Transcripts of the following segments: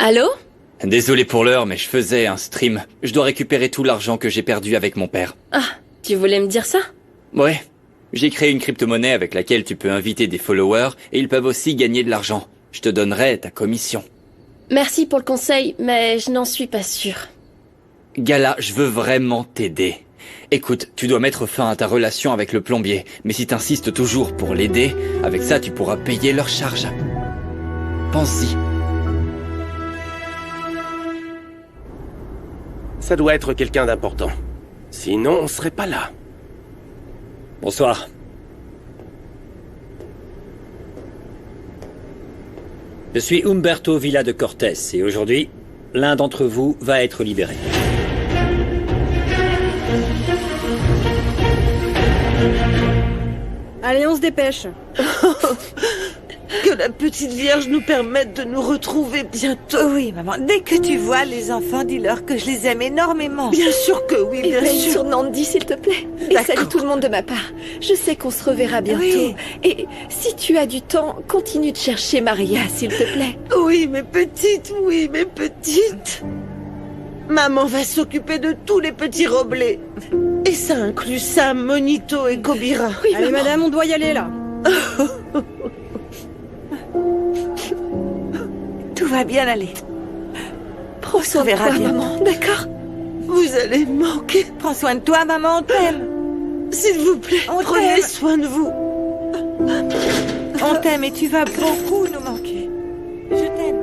Allô? Désolé pour l'heure, mais je faisais un stream. Je dois récupérer tout l'argent que j'ai perdu avec mon père. Ah, tu voulais me dire ça? Ouais. J'ai créé une crypto-monnaie avec laquelle tu peux inviter des followers et ils peuvent aussi gagner de l'argent. Je te donnerai ta commission. Merci pour le conseil, mais je n'en suis pas sûre. Gala, je veux vraiment t'aider. Écoute, tu dois mettre fin à ta relation avec le plombier, mais si t'insistes toujours pour l'aider, avec ça tu pourras payer leurs charges. Pense-y. Ça doit être quelqu'un d'important. Sinon, on serait pas là. Bonsoir. Je suis Humberto Villa de Cortés et aujourd'hui, l'un d'entre vous va être libéré. Allez, on se dépêche. Que la petite Vierge nous permette de nous retrouver bientôt. Oui, maman. Dès que tu vois les enfants, dis-leur que je les aime énormément. Bien sûr que oui, Et bien veille sûr. sur Nandi, s'il te plaît. Et D'accord. salue tout le monde de ma part. Je sais qu'on se reverra bientôt. Oui. Et si tu as du temps, continue de chercher Maria, s'il te plaît. Oui, mes petites, oui, mes petites. Maman va s'occuper de tous les petits roblets. Et ça inclut Sam, Monito et Kobira. Oui, Allez, maman. madame, on doit y aller, là. Tout va bien aller. Prends soin de verra toi, bien. maman, d'accord? Vous allez me manquer. Prends soin de toi, maman, on t'aime. S'il vous plaît, On prenez t'aime. soin de vous. On t'aime et tu vas beaucoup nous manquer. Je t'aime.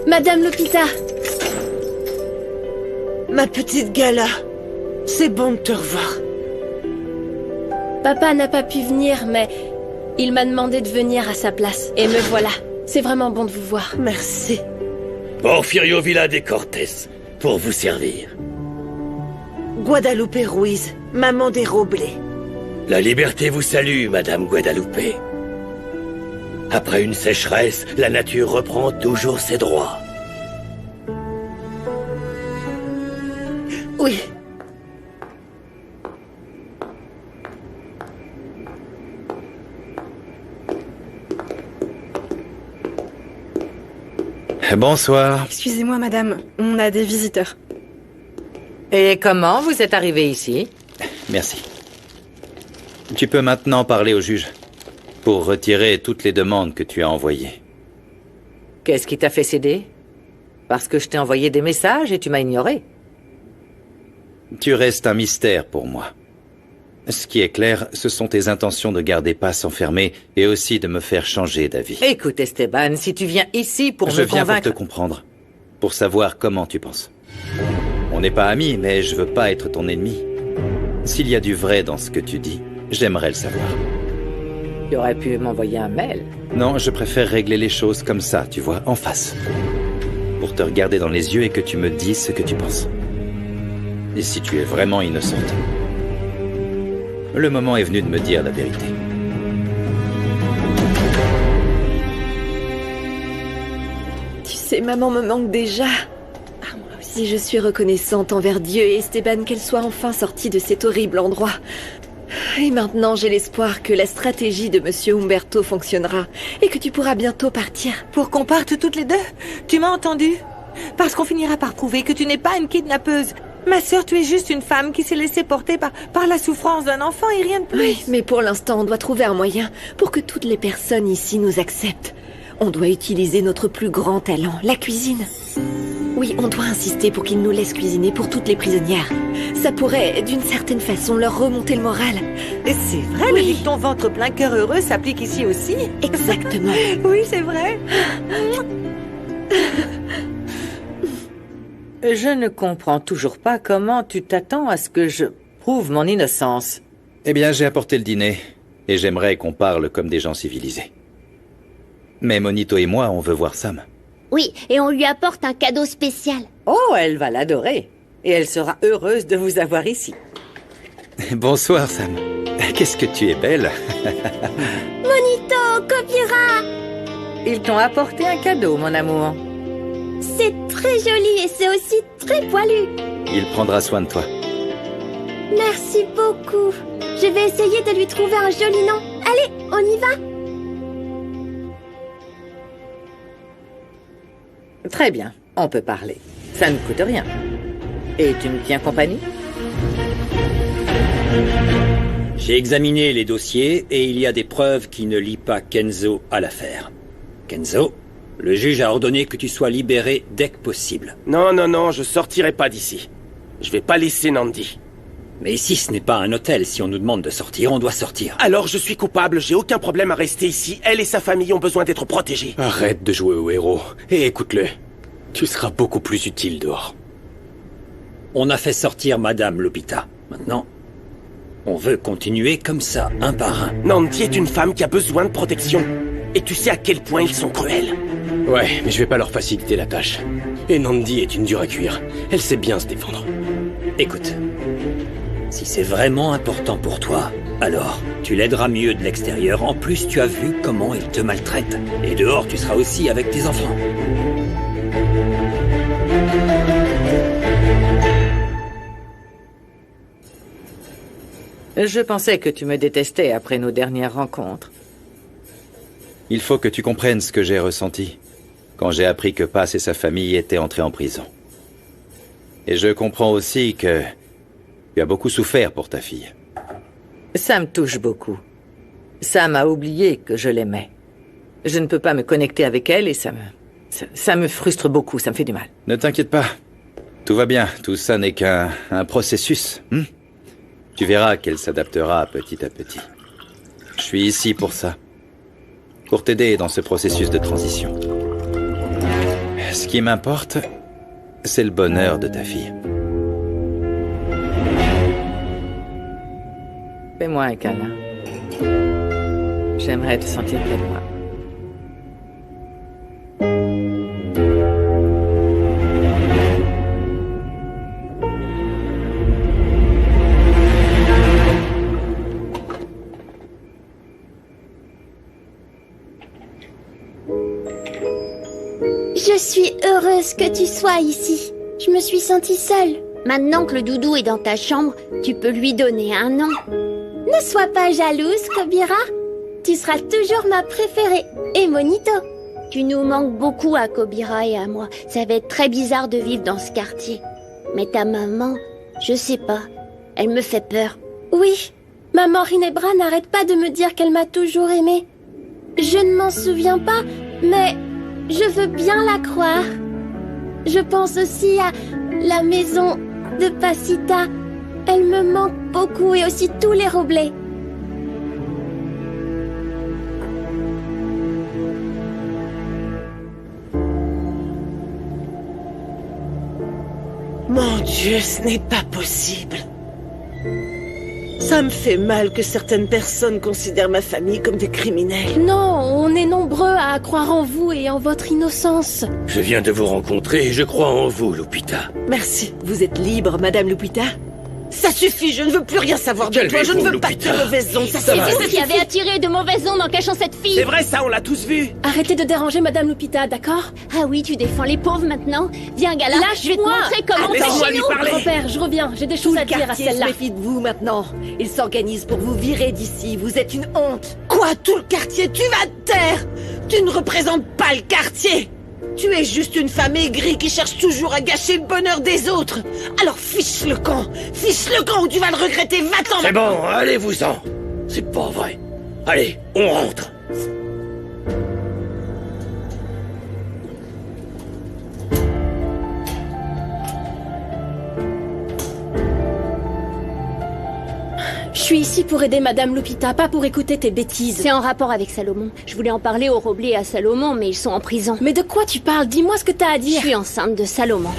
Madame Lopita, Ma petite Gala, c'est bon de te revoir. papa n'a pas pu venir, mais il m'a demandé de venir à sa place. Et me voilà. C'est vraiment bon de vous voir. Merci. Porfirio Villa de Cortés, pour vous servir. Guadalupe Ruiz, maman des roblets. La liberté vous salue, Madame Guadalupe. Après une sécheresse, la nature reprend toujours ses droits. Oui. Bonsoir. Excusez-moi, madame, on a des visiteurs. Et comment vous êtes arrivé ici? Merci. Tu peux maintenant parler au juge pour retirer toutes les demandes que tu as envoyées. Qu'est-ce qui t'a fait céder? Parce que je t'ai envoyé des messages et tu m'as ignoré. Tu restes un mystère pour moi. Ce qui est clair, ce sont tes intentions de garder Paz enfermé et aussi de me faire changer d'avis. Écoute, Esteban, si tu viens ici pour Je me viens pour convaincre... te comprendre, pour savoir comment tu penses. On n'est pas amis, mais je veux pas être ton ennemi. S'il y a du vrai dans ce que tu dis, j'aimerais le savoir. Tu aurais pu m'envoyer un mail. Non, je préfère régler les choses comme ça, tu vois, en face. Pour te regarder dans les yeux et que tu me dises ce que tu penses. Et si tu es vraiment innocente, le moment est venu de me dire la vérité. Tu sais, maman me manque déjà. Ah, moi aussi, je suis reconnaissante envers Dieu et Esteban qu'elle soit enfin sortie de cet horrible endroit. Et maintenant, j'ai l'espoir que la stratégie de Monsieur Humberto fonctionnera et que tu pourras bientôt partir. Pour qu'on parte toutes les deux? Tu m'as entendu? Parce qu'on finira par prouver que tu n'es pas une kidnappeuse. Ma sœur, tu es juste une femme qui s'est laissée porter par la souffrance d'un enfant et rien de plus. Oui, mais pour l'instant, on doit trouver un moyen pour que toutes les personnes ici nous acceptent. On doit utiliser notre plus grand talent, la cuisine. Oui, on doit insister pour qu'ils nous laissent cuisiner pour toutes les prisonnières. Ça pourrait, d'une certaine façon, leur remonter le moral. Et c'est vrai, Oui. le dicton ventre plein cœur heureux s'applique ici aussi. Exactement. Oui, c'est vrai. Je ne comprends toujours pas comment tu t'attends à ce que je prouve mon innocence. Eh bien, j'ai apporté le dîner, et j'aimerais qu'on parle comme des gens civilisés. Mais Monito et moi, on veut voir Sam. Oui, et on lui apporte un cadeau spécial. Oh, elle va l'adorer. Et elle sera heureuse de vous avoir ici. Bonsoir, Sam. Qu'est-ce que tu es belle. Monito, Kobira! Ils t'ont apporté un cadeau, mon amour. C'est très joli et c'est aussi très poilu. Il prendra soin de toi. Merci beaucoup. Je vais essayer de lui trouver un joli nom. Allez, on y va. Très bien, on peut parler. Ça ne coûte rien. Et tu me tiens compagnie? J'ai examiné les dossiers et il y a des preuves qui ne lient pas Kenzo à l'affaire. Kenzo, le juge a ordonné que tu sois libéré dès que possible. Non, non, non, je sortirai pas d'ici. Je vais pas laisser Nandi. Mais ici, ce n'est pas un hôtel. Si on nous demande de sortir, on doit sortir. Alors je suis coupable, j'ai aucun problème à rester ici. Elle et sa famille ont besoin d'être protégées. Arrête de jouer au héros et écoute-le. Tu seras beaucoup plus utile dehors. On a fait sortir Madame Lupita. Maintenant, on veut continuer comme ça, un par un. Nandi est une femme qui a besoin de protection. Et tu sais à quel point ils sont cruels. Ouais, mais je vais pas leur faciliter la tâche. Et Nandi est une dure à cuire. Elle sait bien se défendre. Écoute, si c'est vraiment important pour toi, alors tu l'aideras mieux de l'extérieur. En plus, tu as vu comment il te maltraite. Et dehors, tu seras aussi avec tes enfants. Je pensais que tu me détestais après nos dernières rencontres. Il faut que tu comprennes ce que j'ai ressenti quand j'ai appris que Paz et sa famille étaient entrés en prison. Et je comprends aussi que tu as beaucoup souffert pour ta fille. Ça me touche beaucoup. Sam a oublié que je l'aimais. Je ne peux pas me connecter avec elle et ça me frustre beaucoup, ça me fait du mal. Ne t'inquiète pas. Tout va bien. Tout ça n'est qu'un processus. Tu verras qu'elle s'adaptera petit à petit. Je suis ici pour ça. Pour t'aider dans ce processus de transition. Ce qui m'importe, c'est le bonheur de ta fille. Fais-moi un câlin. J'aimerais te sentir près de moi. Je suis heureuse que tu sois ici. Je me suis sentie seule. Maintenant que le doudou est dans ta chambre, tu peux lui donner un nom. Ne sois pas jalouse, Kobira. Tu seras toujours ma préférée. Et Monito. Tu nous manques beaucoup à Kobira et à moi. Ça va être très bizarre de vivre dans ce quartier. Mais ta maman, je sais pas. Elle me fait peur. Oui, maman Rinebra n'arrête pas de me dire qu'elle m'a toujours aimée. Je ne m'en souviens pas, mais je veux bien la croire. Je pense aussi à la maison de Pasita. Elle me manque beaucoup et aussi tous les roblets. Mon Dieu, ce n'est pas possible. Ça me fait mal que certaines personnes considèrent ma famille comme des criminels. Non, on est nombreux à croire en vous et en votre innocence. Je viens de vous rencontrer et je crois en vous, Lupita. Merci. Vous êtes libre, Madame Lupita? Ça suffit, je ne veux plus rien savoir de toi. Je ne veux pas de mauvaises ondes. C'est vous qui avez attiré de mauvaises ondes en cachant cette fille. C'est vrai ça, on l'a tous vu. Arrêtez de déranger Madame Lupita, d'accord? Ah oui, tu défends les pauvres maintenant. Viens, Gala, je vais te montrer comment c'est laisse-moi chez lui nous. parler. Grand-père, je reviens, j'ai des choses à dire à celle-là. se méfie de vous maintenant. Il s'organise pour vous virer d'ici. Vous êtes une honte. Quoi, tout le quartier? Tu vas te taire! Tu ne représentes pas le quartier! Tu es juste une femme aigrie qui cherche toujours à gâcher le bonheur des autres. Alors fiche le camp ou tu vas le regretter. Va-t'en. C'est bon, allez-vous-en. C'est pas vrai. Allez, on rentre. Je suis ici pour aider Madame Lupita, pas pour écouter tes bêtises. C'est en rapport avec Salomon. Je voulais en parler aux Roblés et à Salomon, mais ils sont en prison. Mais de quoi tu parles? Dis-moi ce que t'as à Je dire. suis enceinte de Salomon.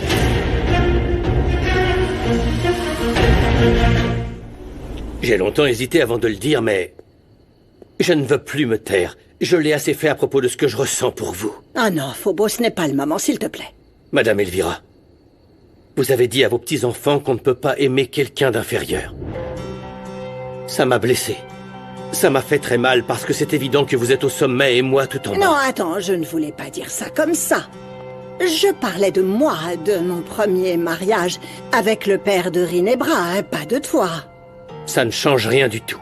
J'ai longtemps hésité avant de le dire, mais je ne veux plus me taire. Je l'ai assez fait à propos de ce que je ressens pour vous. Ah non, Phobos, ce n'est pas le moment, s'il te plaît. Madame Elvira, vous avez dit à vos petits-enfants qu'on ne peut pas aimer quelqu'un d'inférieur. Ça m'a blessé. Ça m'a fait très mal parce que c'est évident que vous êtes au sommet et moi tout en bas. Non, attends, je ne voulais pas dire ça comme ça. Je parlais de moi, de mon premier mariage, avec le père de Rinebra, pas de toi. Ça ne change rien du tout.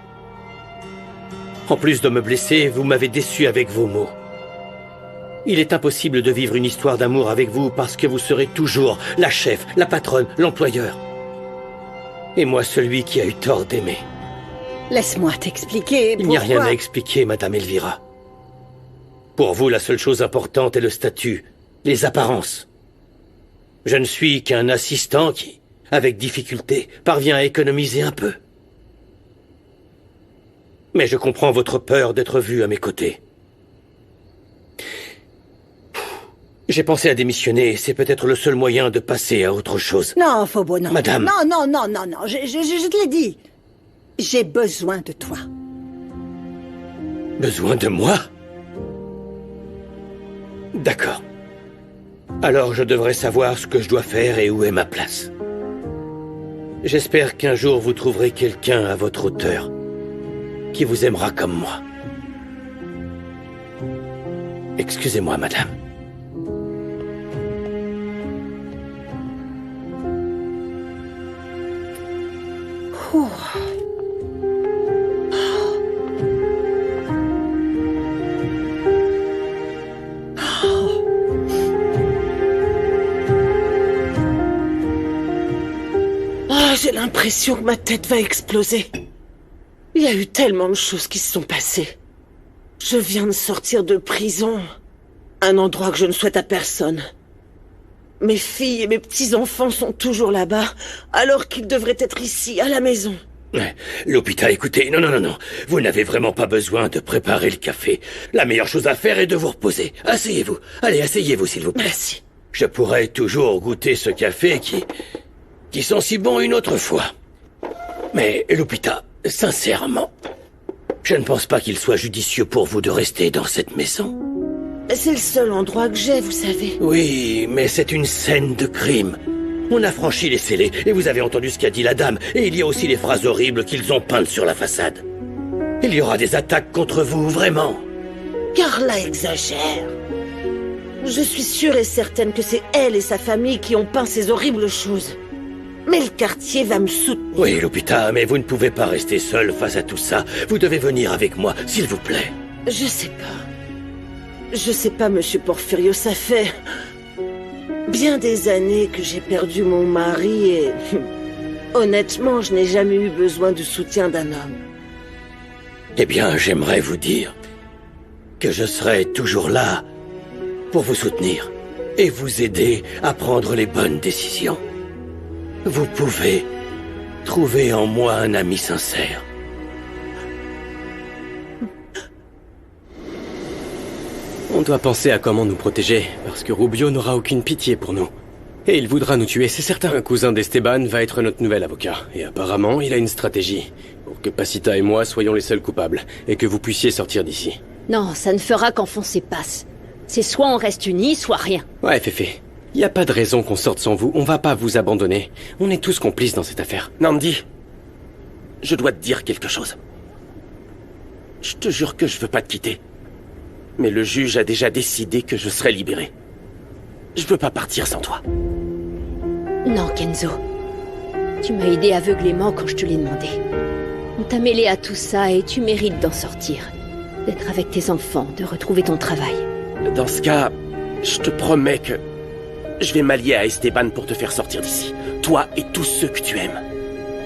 En plus de me blesser, vous m'avez déçu avec vos mots. Il est impossible de vivre une histoire d'amour avec vous parce que vous serez toujours la chef, la patronne, l'employeur. Et moi celui qui a eu tort d'aimer. Laisse-moi t'expliquer pourquoi... Il n'y a rien à expliquer, Madame Elvira. Pour vous, la seule chose importante est le statut, les apparences. Je ne suis qu'un assistant qui, avec difficulté, parvient à économiser un peu. Mais je comprends votre peur d'être vu à mes côtés. J'ai pensé à démissionner, c'est peut-être le seul moyen de passer à autre chose. Non, Phobo, non. Madame. Non, je te l'ai dit. J'ai besoin de toi. Besoin de moi? D'accord. Alors je devrais savoir ce que je dois faire et où est ma place. J'espère qu'un jour vous trouverez quelqu'un à votre hauteur qui vous aimera comme moi. Excusez-moi, madame. Ouh. J'ai l'impression que ma tête va exploser. Il y a eu tellement de choses qui se sont passées. Je viens de sortir de prison. Un endroit que je ne souhaite à personne. Mes filles et mes petits-enfants sont toujours là-bas, alors qu'ils devraient être ici, à la maison. Lupita, écoutez, non. Vous n'avez vraiment pas besoin de préparer le café. La meilleure chose à faire est de vous reposer. Asseyez-vous. Allez, asseyez-vous, s'il vous plaît. Merci. Je pourrais toujours goûter ce café qui sent si bon une autre fois. Mais, Lupita, sincèrement, je ne pense pas qu'il soit judicieux pour vous de rester dans cette maison. C'est le seul endroit que j'ai, vous savez. Oui, mais c'est une scène de crime. On a franchi les scellés, et vous avez entendu ce qu'a dit la dame, et il y a aussi les phrases horribles qu'ils ont peintes sur la façade. Il y aura des attaques contre vous, vraiment. Carla exagère. Je suis sûre et certaine que c'est elle et sa famille qui ont peint ces horribles choses. Mais le quartier va me soutenir. Oui, Lupita, mais vous ne pouvez pas rester seule face à tout ça. Vous devez venir avec moi, s'il vous plaît. Je sais pas, monsieur Porfirio, ça fait bien des années que j'ai perdu mon mari et... honnêtement, je n'ai jamais eu besoin du soutien d'un homme. Eh bien, j'aimerais vous dire que je serai toujours là pour vous soutenir et vous aider à prendre les bonnes décisions. Vous pouvez trouver en moi un ami sincère. On doit penser à comment nous protéger, parce que Rubio n'aura aucune pitié pour nous. Et il voudra nous tuer, c'est certain. Un cousin d'Esteban va être notre nouvel avocat. Et apparemment, il a une stratégie. Pour que Pasita et moi soyons les seuls coupables. Et que vous puissiez sortir d'ici. Non, ça ne fera qu'enfoncer Passe. C'est soit on reste unis, soit rien. Ouais, Féfé. Y a pas de raison qu'on sorte sans vous. On va pas vous abandonner. On est tous complices dans cette affaire. Nandi, je dois te dire quelque chose. Je te jure que je veux pas te quitter. Mais le juge a déjà décidé que je serai libéré. Je peux pas partir sans toi. Non, Kenzo. Tu m'as aidé aveuglément quand je te l'ai demandé. On t'a mêlé à tout ça et tu mérites d'en sortir. D'être avec tes enfants, de retrouver ton travail. Dans ce cas, je te promets que je vais m'allier à Esteban pour te faire sortir d'ici. Toi et tous ceux que tu aimes.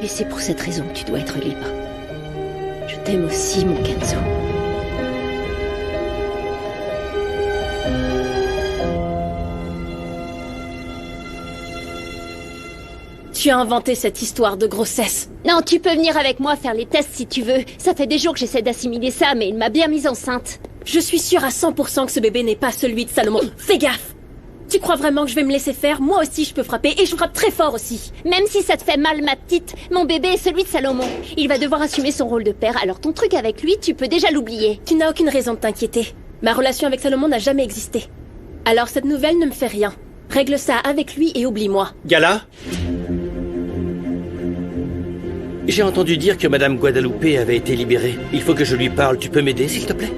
Et c'est pour cette raison que tu dois être libre. Je t'aime aussi, mon Kenzo. Tu as inventé cette histoire de grossesse. Non, tu peux venir avec moi faire les tests si tu veux. Ça fait des jours que j'essaie d'assimiler ça, mais il m'a bien mise enceinte. Je suis sûre à 100% que ce bébé n'est pas celui de Salomon. Fais gaffe! Tu crois vraiment que je vais me laisser faire? Moi aussi je peux frapper, et je frappe très fort aussi. Même si ça te fait mal, ma petite, mon bébé est celui de Salomon. Il va devoir assumer son rôle de père, alors ton truc avec lui, tu peux déjà l'oublier. Tu n'as aucune raison de t'inquiéter. Ma relation avec Salomon n'a jamais existé. Alors cette nouvelle ne me fait rien. Règle ça avec lui et oublie-moi. Gala? J'ai entendu dire que Madame Guadalupe avait été libérée. Il faut que je lui parle. Tu peux m'aider, s'il te plaît?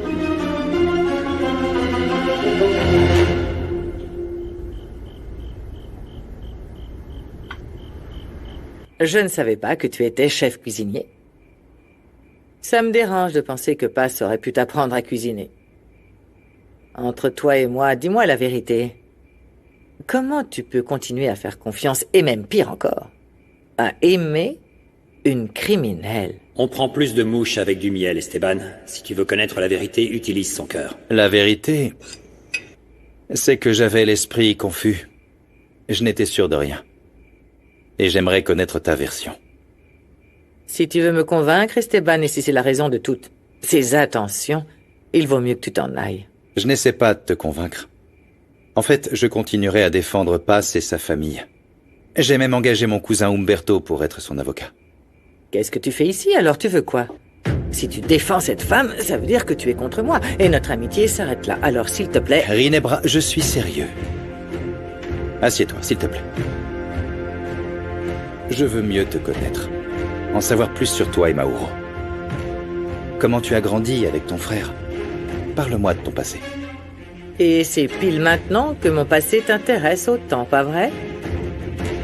Je ne savais pas que tu étais chef cuisinier. Ça me dérange de penser que Paz aurait pu t'apprendre à cuisiner. Entre toi et moi, dis-moi la vérité. Comment tu peux continuer à faire confiance, et même pire encore, à aimer une criminelle? On prend plus de mouches avec du miel, Esteban. Si tu veux connaître la vérité, utilise son cœur. La vérité, c'est que j'avais l'esprit confus. Je n'étais sûr de rien. Et j'aimerais connaître ta version. Si tu veux me convaincre, Esteban, et si c'est la raison de toutes ces attentions, il vaut mieux que tu t'en ailles. Je n'essaie pas de te convaincre. En fait, je continuerai à défendre Paz et sa famille. J'ai même engagé mon cousin Humberto pour être son avocat. Qu'est-ce que tu fais ici, alors tu veux quoi? Si tu défends cette femme, ça veut dire que tu es contre moi, et notre amitié s'arrête là. Alors, s'il te plaît... Ginebra, je suis sérieux. Assieds-toi, s'il te plaît. Je veux mieux te connaître. En savoir plus sur toi et Mauro. Comment tu as grandi avec ton frère? Parle-moi de ton passé. Et c'est pile maintenant que mon passé t'intéresse autant, pas vrai?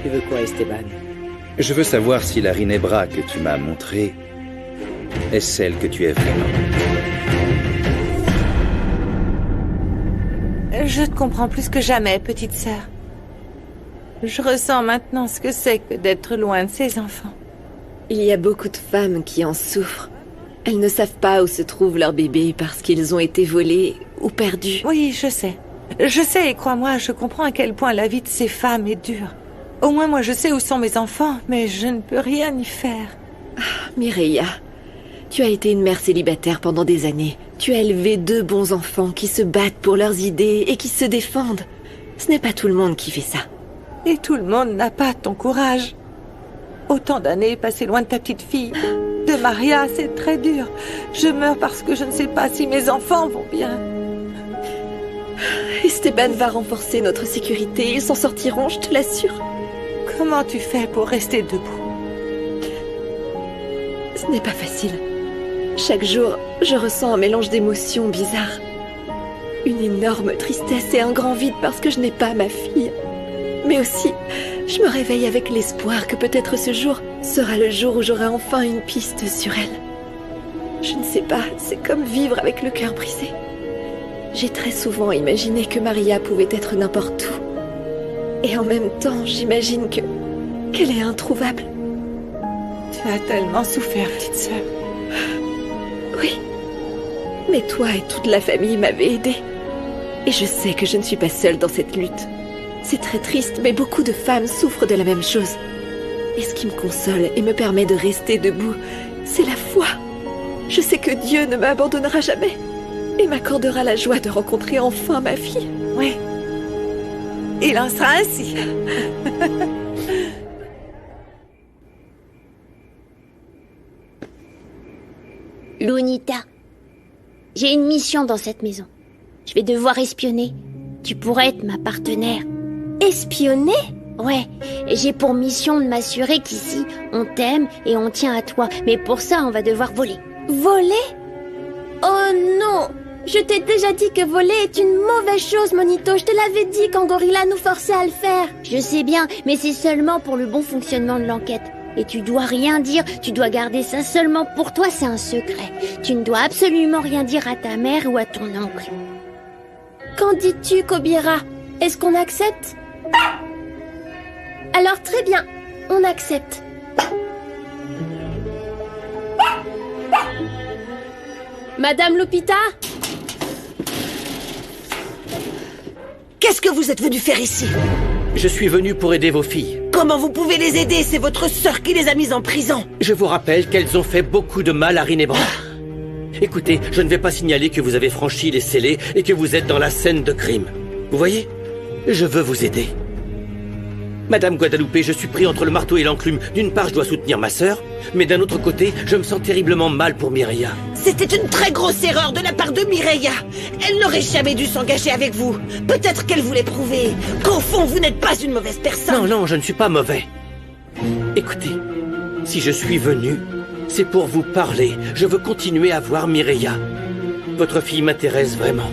Tu veux quoi, Esteban? Je veux savoir si la Ginebra que tu m'as montrée est celle que tu es vraiment. Je te comprends plus que jamais, petite sœur. Je ressens maintenant ce que c'est que d'être loin de ses enfants. Il y a beaucoup de femmes qui en souffrent. Elles ne savent pas où se trouvent leurs bébés parce qu'ils ont été volés ou perdus. Oui, je sais. Je sais, et crois-moi, je comprends à quel point la vie de ces femmes est dure. Au moins, moi, je sais où sont mes enfants, mais je ne peux rien y faire. Ah, Mireia, tu as été une mère célibataire pendant des années. Tu as élevé 2 bons enfants qui se battent pour leurs idées et qui se défendent. Ce n'est pas tout le monde qui fait ça. Et tout le monde n'a pas ton courage. Autant d'années passées loin de ta petite fille. De Maria, c'est très dur. Je meurs parce que je ne sais pas si mes enfants vont bien. Esteban va renforcer notre sécurité. Ils s'en sortiront, je te l'assure. Comment tu fais pour rester debout? Ce n'est pas facile. Chaque jour, je ressens un mélange d'émotions bizarres. Une énorme tristesse et un grand vide parce que je n'ai pas ma fille. Mais aussi, je me réveille avec l'espoir que peut-être ce jour sera le jour où j'aurai enfin une piste sur elle. Je ne sais pas, c'est comme vivre avec le cœur brisé. J'ai très souvent imaginé que Maria pouvait être n'importe où. Et en même temps, j'imagine qu'elle est introuvable. Tu as tellement souffert, petite sœur. Oui. Mais toi et toute la famille m'avaient aidée. Et je sais que je ne suis pas seule dans cette lutte. C'est très triste, mais beaucoup de femmes souffrent de la même chose. Et ce qui me console et me permet de rester debout, c'est la foi. Je sais que Dieu ne m'abandonnera jamais et m'accordera la joie de rencontrer enfin ma fille. Oui. Il en sera ainsi. Lunita, j'ai une mission dans cette maison. Je vais devoir espionner. Tu pourrais être ma partenaire. Espionner? Ouais, et j'ai pour mission de m'assurer qu'ici, on t'aime et on tient à toi. Mais pour ça, on va devoir voler. Voler? Oh non! Je t'ai déjà dit que voler est une mauvaise chose, Monito. Je te l'avais dit quand Gorilla nous forçait à le faire. Je sais bien, mais c'est seulement pour le bon fonctionnement de l'enquête. Et tu dois rien dire, tu dois garder ça seulement pour toi, c'est un secret. Tu ne dois absolument rien dire à ta mère ou à ton oncle. Qu'en dis-tu, Kobira? Est-ce qu'on accepte? Alors très bien, on accepte. Madame Lupita? Qu'est-ce que vous êtes venu faire ici? Je suis venu pour aider vos filles. Comment vous pouvez les aider? C'est votre sœur qui les a mises en prison. Je vous rappelle qu'elles ont fait beaucoup de mal à Ginebra. Écoutez, je ne vais pas signaler que vous avez franchi les scellés et que vous êtes dans la scène de crime. Vous voyez? Je veux vous aider. Madame Guadalupe, je suis pris entre le marteau et l'enclume. D'une part, je dois soutenir ma sœur, mais d'un autre côté, je me sens terriblement mal pour Mireia. C'était une très grosse erreur de la part de Mireia. Elle n'aurait jamais dû s'engager avec vous. Peut-être qu'elle voulait prouver qu'au fond, vous n'êtes pas une mauvaise personne. Non, non, je ne suis pas mauvais. Écoutez, Si je suis venu, c'est pour vous parler. Je veux continuer à voir Mireia. Votre fille m'intéresse vraiment.